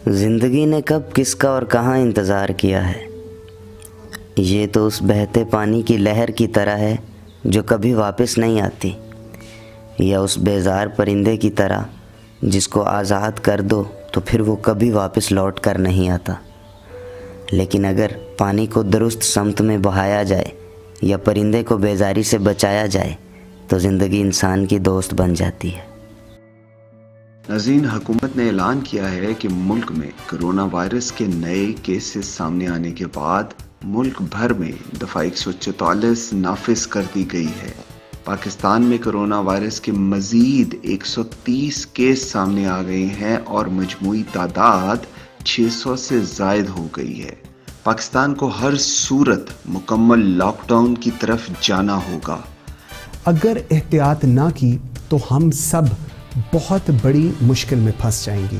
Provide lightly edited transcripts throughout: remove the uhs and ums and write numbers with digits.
जिंदगी ने कब किसका और कहाँ इंतज़ार किया है, ये तो उस बहते पानी की लहर की तरह है जो कभी वापस नहीं आती, या उस बेजार परिंदे की तरह जिसको आज़ाद कर दो तो फिर वो कभी वापस लौट कर नहीं आता। लेकिन अगर पानी को दुरुस्त समत में बहाया जाए या परिंदे को बेजारी से बचाया जाए तो ज़िंदगी इंसान की दोस्त बन जाती है। नाज़रीन, हुकूमत ने ऐलान किया है कि मुल्क में कोरोना वायरस के नए केसेस सामने आने के बाद मुल्क भर में दफ़ा 144 नाफिज कर दी गई है। पाकिस्तान में कोरोना वायरस के मज़ीद 130 केस सामने आ गए हैं और मजमूई तादाद 600 से ज़ायद हो गई है। पाकिस्तान को हर सूरत मुकम्मल लॉकडाउन की तरफ जाना होगा। अगर एहतियात ना की तो हम सब बहुत बड़ी मुश्किल में फंस जाएंगे।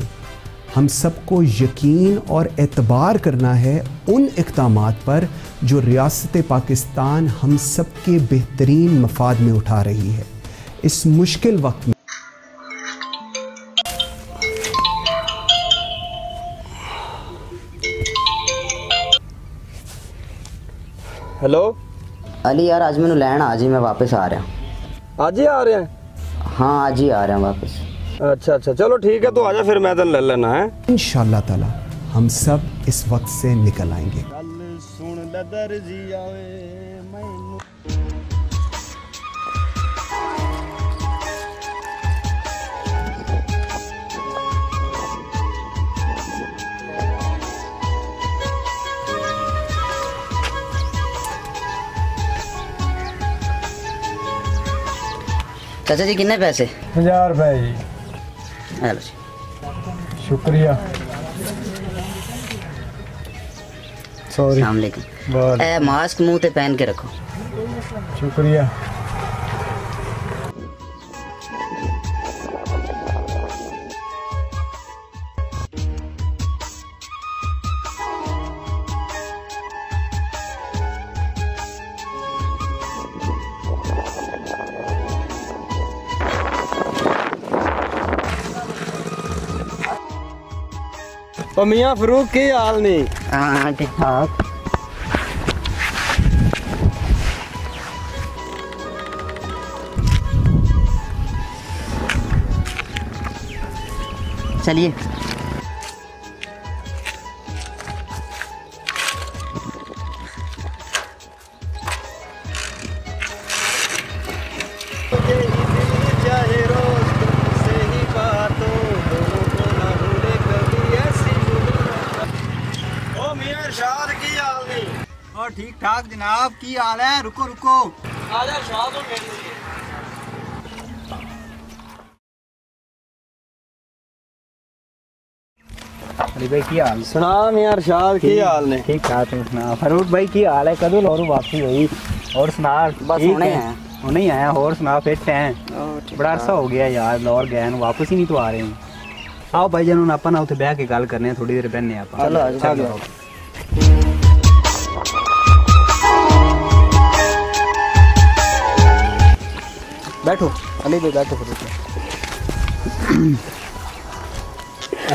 हम सबको यकीन और एतबार करना है उन इक़दामात पर जो रियासत पाकिस्तान हम सब के बेहतरीन मफाद में उठा रही है इस मुश्किल वक्त में। हेलो अली यार, आज मैंने लैन आज ही मैं वापस आ रहा हूँ। आज ही आ रहे हैं? हाँ, आज ही आ रहे हैं वापस। अच्छा, चलो ठीक है, तो आजा फिर मैं ले लेना है। इंशाअल्लाह ताला हम सब इस वक्त से निकल आएंगे। चाचा जी कितने पैसे? 1000 रुपए जी। हेलो जी, शुक्रिया। सॉरी। अस्सलाम वालेकुम। मास्क मुंह पे पहन के रखो। शुक्रिया। तो मियाँ फरूक की हाल नहीं? हाँ ठीक ठाक। चलिए। ठीक ठाक जनाब, की हाल है? रुको रुको, आजा शाद हो गई। अली भाई की हाल? सुना मियाँ अरशाद की हाल ने? ठीक ठाक। तुम सुना फरूक भाई की हाल है? कदों लौरू वापसी हुई? और सुना? बस हुणे ही आया। और सुना फिट हैं? बड़ा अरसा हो गया यार, लाहौर गए वापस ही नहीं तो आ रहे हैं। आओ भाई जान अपन उत्थे बह के गल करने, थोड़ी देर बहने आप। चलो। बैठो अली भाई, बैठो।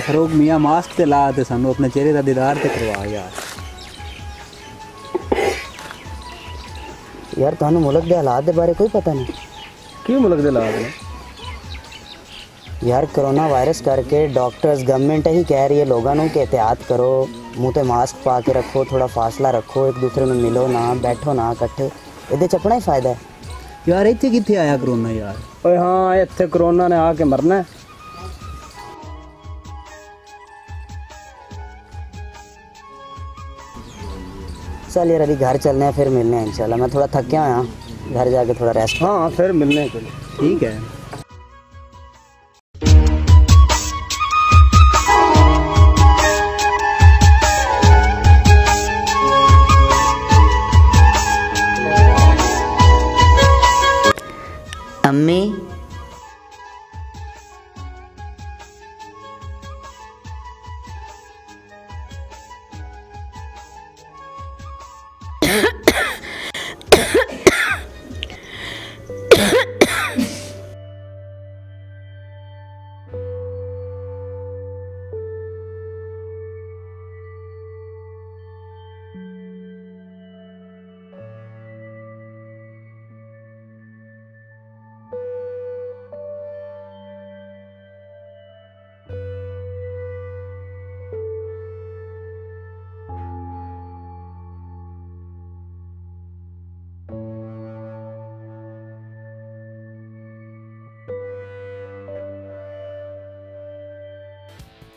फरूक मियाँ मास्क ते ला ते सानू अपने चेहरे का दीदार ते करवा यार थानू मुल्क के हालात के बारे कोई पता नहीं? क्यों मुल्क के हालात ने? यार कोरोना वायरस करके डॉक्टर्स गवर्नमेंट ही कह रही है लोगों को कि एहतियात करो, मुँह ते मास्क पा के रखो, थोड़ा फासला रखो, एक दूसरे में मिलो ना, बैठो ना इकट्ठे। ये अपना ही फायदा है यार। इतने कितने आया कोरोना यार? ओए हाँ, इतने कोरोना ने आके मरना है। चल यार अभी घर चलने हैं, फिर मिलने हैं इंशाल्लाह। मैं थोड़ा थक गया हूँ, घर जाके थोड़ा रेस्ट। हाँ फिर मिलने के लिए। ठीक है। अम्मी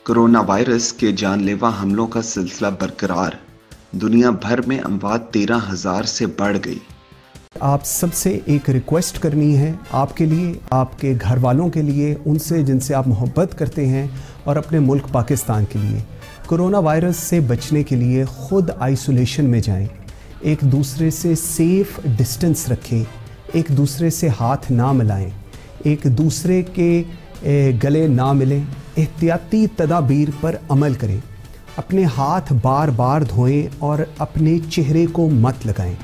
कोरोना वायरस के जानलेवा हमलों का सिलसिला बरकरार। दुनिया भर में अमवात 13,000 से बढ़ गई। आप सबसे एक रिक्वेस्ट करनी है, आपके लिए, आपके घर वालों के लिए, उनसे जिनसे आप मोहब्बत करते हैं, और अपने मुल्क पाकिस्तान के लिए। कोरोना वायरस से बचने के लिए ख़ुद आइसोलेशन में जाएं, एक दूसरे से सेफ डिस्टेंस रखें, एक दूसरे से हाथ ना मिलाएं, एक दूसरे के गले ना मिलें, एहतियाती तदाबीर पर अमल करें, अपने हाथ बार बार धोएं और अपने चेहरे को मत लगाएं।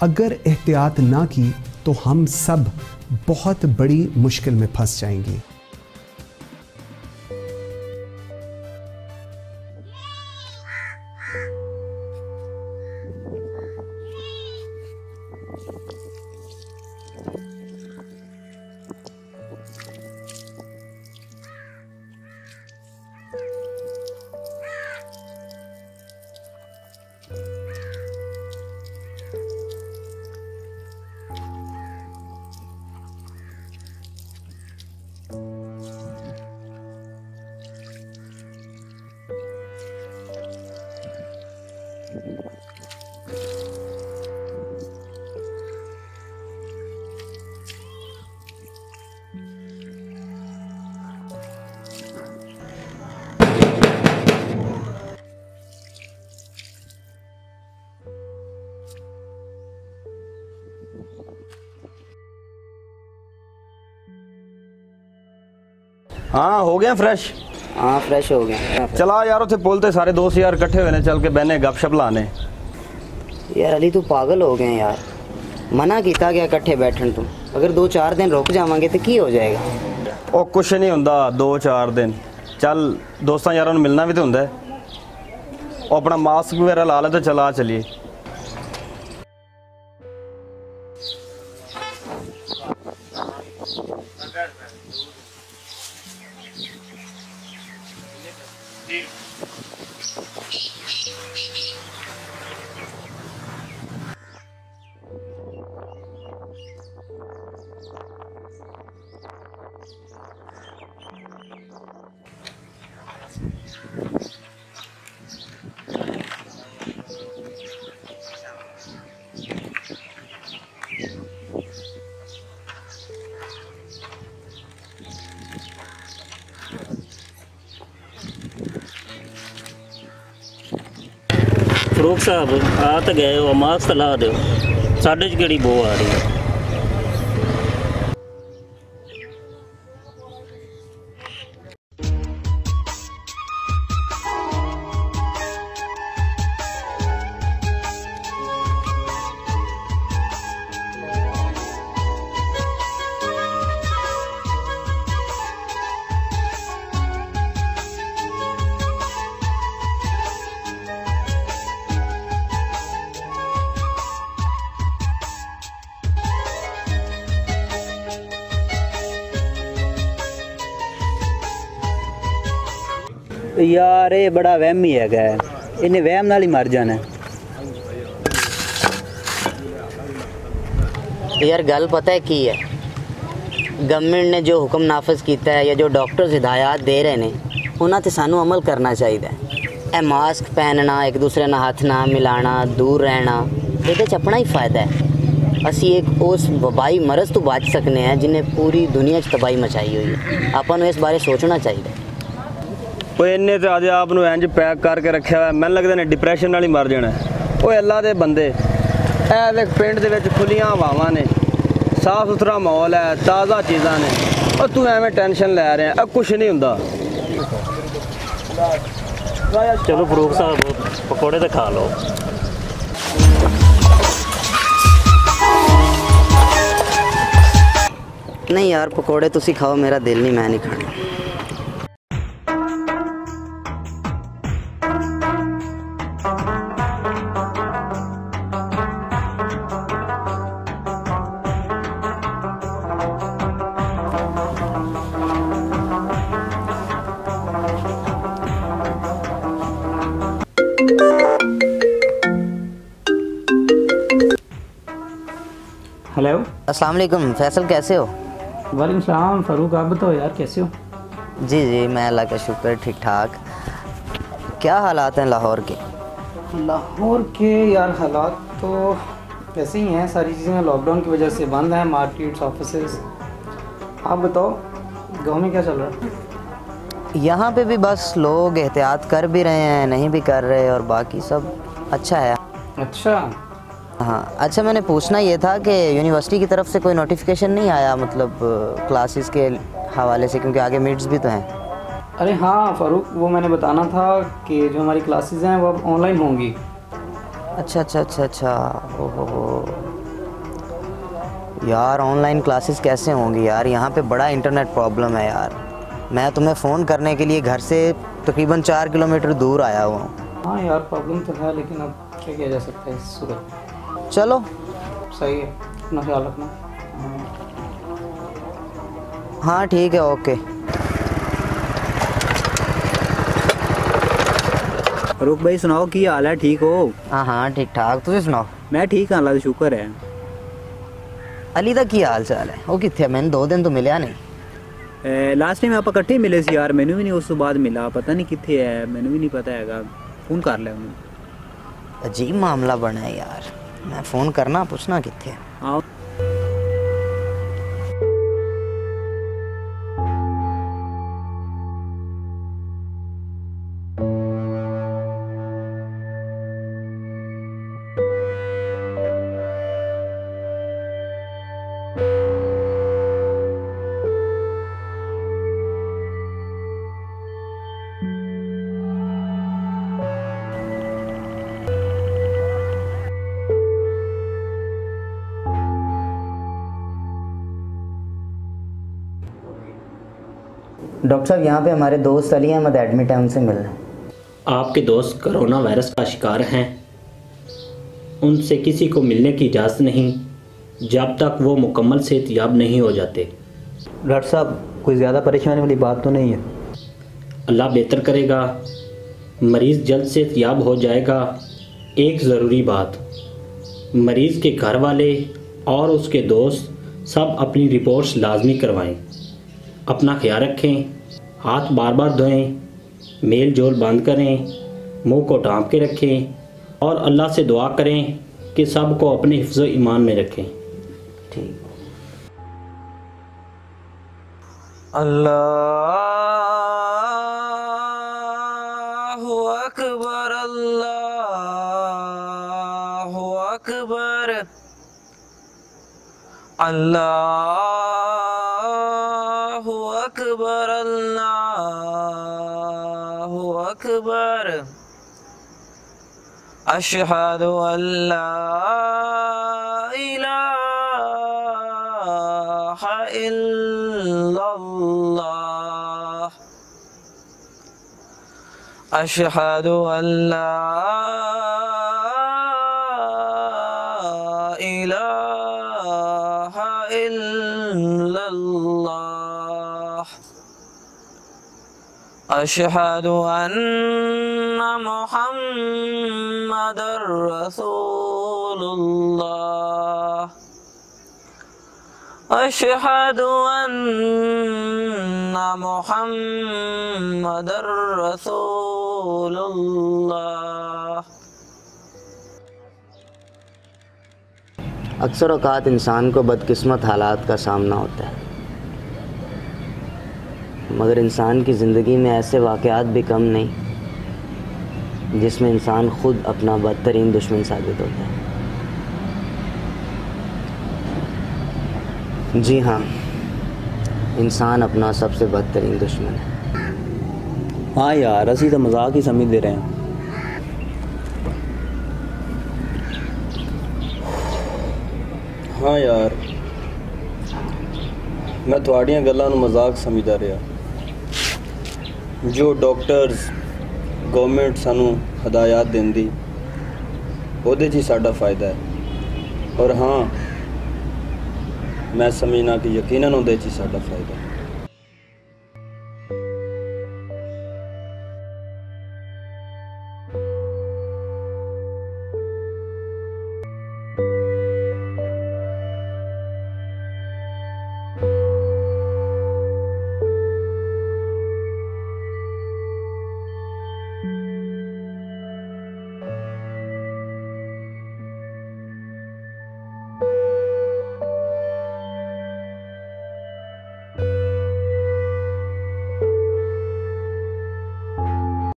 अगर एहतियात ना की तो हम सब बहुत बड़ी मुश्किल में फंस जाएंगे। हाँ हो गया फ्रेश। हाँ फ्रेश हो गया। चला यार उसे बोलते सारे दोस्त यार इकट्ठे हुए ने, चल के बहने गपशप लाने। यार अली तू पागल हो गए यार, मना किया गया इकट्ठे बैठन तू। अगर 2-4 दिन रुक जावांगे तो की हो जाएगा? ओ कुछ नहीं होंदा 2-4 दिन। चल दोस्तां यारां नूं मिलना भी तो होंदा है। ओ अपना मास्क वगैरह ला ले तो चला चलिए। फरूक साहब आ तो गए हो, मास्क ला दो, साढ़े च केड़ी बो आ रही है। यार ये बड़ा वहमी है, इन्हें वहम नाल ही मर जाना। यार गल पता है की है, गवर्नमेंट ने जो हुक्म नाफिज किया है या जो डॉक्टर्स हिदायत दे रहे हैं उन्हां ते सानू अमल करना चाहिए। ए मास्क पहनना, एक दूसरे नाल हथ ना मिलाना, दूर रहना, ये अपना ही फायदा है। असी एक उस वबाई मरज तो बच सकने हैं जिन्हें पूरी दुनिया च तबाही मचाई हुई है। आपां नूं इस बारे सोचना चाहिए। वो इन्ने तो अज आप इंज पैक करके रखा हुआ, मैं लगता ने डिप्रैशन नाल ही मर जाना। वो अल्लाह दे बंदे, ए पिंड दे विच खुलियां हवावां ने, साफ सुथरा माहौल है, ताज़ा चीज़ां ने, और तू एवें टेंशन लै रहे हैं, कुछ नहीं हुंदा। चलो फरूक साहब पकौड़े तो खा लो। नहीं यार पकौड़े तुसी खाओ, मेरा दिल नहीं, मैं नहीं खाना। हेलो अस्सलाम वालेकुम फैसल, कैसे हो? वालेकुम सलाम। फ़ारूक आप बताओ यार कैसे हो? जी जी मैं अल्लाह का शुक्र ठीक ठाक। क्या हालात हैं लाहौर के? लाहौर के यार हालात तो वैसे ही हैं, सारी चीज़ें लॉकडाउन की वजह से बंद हैं, मार्केट्स, ऑफिसेस। आप बताओ गांव में क्या चल रहा है? यहाँ पे भी बस लोग एहतियात कर भी रहे हैं, नहीं भी कर रहे, और बाकी सब अच्छा है। अच्छा हाँ अच्छा, मैंने पूछना ये था कि यूनिवर्सिटी की तरफ से कोई नोटिफिकेशन नहीं आया, मतलब क्लासेस के हवाले से, क्योंकि आगे मिड्स भी तो हैं। अरे हाँ फ़ारूक, वो मैंने बताना था कि जो हमारी क्लासेस हैं वो अब ऑनलाइन होंगी। अच्छा अच्छा अच्छा अच्छा, ओहो यार, ऑनलाइन क्लासेस कैसे होंगी यार? यहाँ पे बड़ा इंटरनेट प्रॉब्लम है यार। मैं तुम्हें फ़ोन करने के लिए घर से तकरीबन 4 किलोमीटर दूर आया हुआ हूँ। हाँ यार प्रॉब्लम तो है, लेकिन अब क्या किया जा सकता है इस सूरत में। चलो सही है, अपना ख्याल रखना। हाँ ठीक है, ओके। रुक भाई, सुनाओ की हाल है? ठीक हो? हाँ हाँ ठीक ठाक, तुझे सुनाओ? मैं ठीक हाँ, अल्लाह का शुक्र है। अली दा की हाल चाल है? वो कितने, मैंने 2 दिन तो मिलया नहीं। लास्ट टाइम आप इकट्ठे मिले सी यार, मैनू भी नहीं उस तो बाद मिला, पता नहीं कितने है, मैनू भी नहीं पता हैगा। फोन कर लिया उन्होंने। अजीब मामला बना है यार, मैं फ़ोन करना पूछना कितने। आओ डॉक्टर साहब, यहाँ पे हमारे दोस्त अली अहमद एडमिट हैं, उनसे मिलना है। आपके दोस्त कोरोना वायरस का शिकार हैं, उनसे किसी को मिलने की इजाज़त नहीं जब तक वो मुकम्मल सेहतयाब नहीं हो जाते। डॉक्टर साहब, कोई ज़्यादा परेशानी वाली बात तो नहीं है? अल्लाह बेहतर करेगा, मरीज़ जल्द सेहतयाब हो जाएगा। एक ज़रूरी बात, मरीज़ के घर वाले और उसके दोस्त सब अपनी रिपोर्ट्स लाजमी करवाएं। अपना ख्याल रखें, हाथ बार बार धोएं, मेल जोल बंद करें, मुंह को ढांप के रखें और अल्लाह से दुआ करें कि सब को अपने हिफ्ज़ ईमान में रखें। ठीक। अल्लाहु अकबर, अल्लाहु अकबर, अल्लाहु अकबर, अल्लाहु अकबर। अशहदु अल्ला इलाहा इल्लल्लाह, अशहदु अल्ला इलाहा इल्लल्लाह, अशहदु अन्ना मुहम्मदर रसूलुल्लाह, अशहदु अन्ना मुहम्मदर रसूलुल्लाह। अक्सर औक़ात इंसान को बदकिस्मत हालात का सामना होता है, मगर इंसान की ज़िंदगी में ऐसे वाक़यात भी कम नहीं जिसमें इंसान ख़ुद अपना बदतरीन दुश्मन साबित होता है। जी हाँ, इंसान अपना सबसे बदतरीन दुश्मन है। हाँ यार, असी तो मजाक ही समझ दे रहे हैं। हाँ यार, मैं थोड़ियां गल्लां नूं मजाक समझदा रहा। जो डॉक्टर्स गवर्नमेंट सानू हदायत देंदी ਉਹਦੇ 'ਚ ही साडा फ़ायदा है, और हाँ मैं समझना कि यकीनन ਉਹਦੇ 'ਚ ही साडा फ़ायदा है।